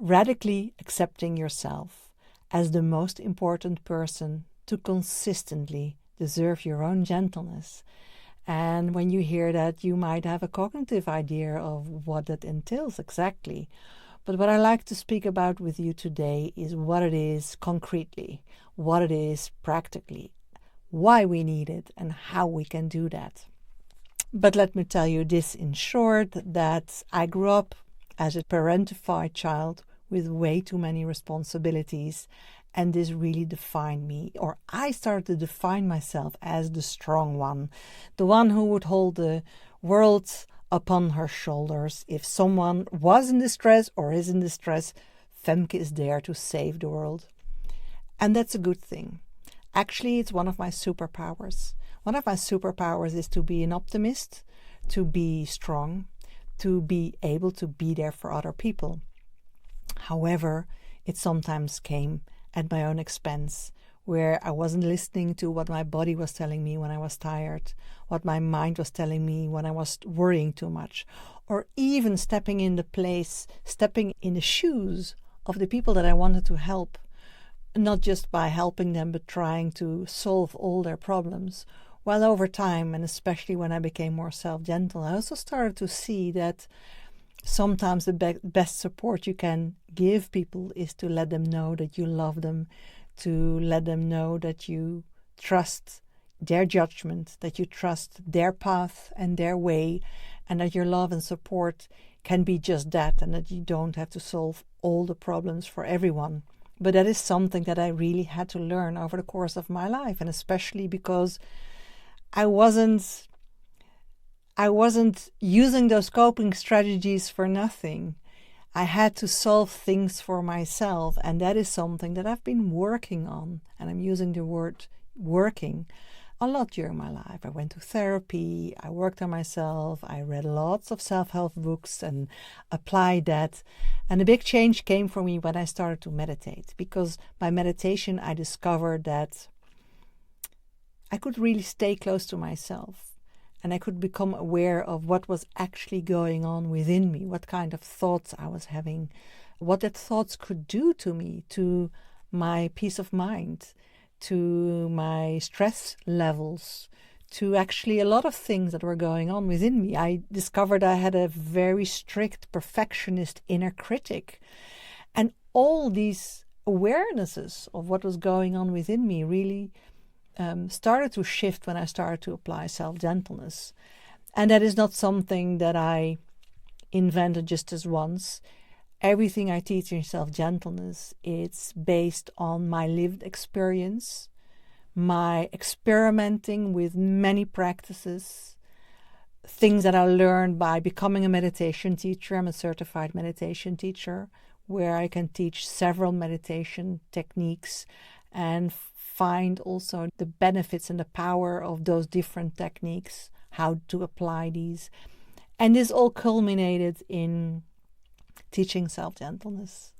radically accepting yourself as the most important person to consistently deserve your own gentleness. And when you hear that, you might have a cognitive idea of what that entails exactly. But what I like to speak about with you today is what it is concretely, what it is practically, why we need it, and how we can do that. But let me tell you this in short, that I grew up as a parentified child with way too many responsibilities, and this really defined me, or I started to define myself as the strong one, the one who would hold the world upon her shoulders. If someone was in distress or is in distress, Femke is there to save the world. And that's a good thing. Actually, it's one of my superpowers. One of my superpowers is to be an optimist, to be strong, to be able to be there for other people. However, it sometimes came at my own expense, where I wasn't listening to what my body was telling me when I was tired, what my mind was telling me when I was worrying too much, or even stepping in the shoes of the people that I wanted to help, not just by helping them, but trying to solve all their problems. Well, over time, and especially when I became more self-gentle, I also started to see that sometimes the best support you can give people is to let them know that you love them, to let them know that you trust their judgment, that you trust their path and their way, and that your love and support can be just that, and that you don't have to solve all the problems for everyone. But that is something that I really had to learn over the course of my life, and especially because I wasn't using those coping strategies for nothing. I had to solve things for myself, and that is something that I've been working on, and I'm using the word working a lot during my life. I went to therapy, I worked on myself, I read lots of self-help books and applied that. And a big change came for me when I started to meditate, because by meditation I discovered that I could really stay close to myself. And I could become aware of what was actually going on within me, what kind of thoughts I was having, what that thoughts could do to me, to my peace of mind, to my stress levels, to actually a lot of things that were going on within me. I discovered I had a very strict perfectionist inner critic. And all these awarenesses of what was going on within me really started to shift when I started to apply self-gentleness. And that is not something that I invented just as once. Everything I teach in self-gentleness, it's based on my lived experience, my experimenting with many practices, things that I learned by becoming a meditation teacher. I'm a certified meditation teacher, where I can teach several meditation techniques and find also the benefits and the power of those different techniques, how to apply these. And this all culminated in teaching self-gentleness.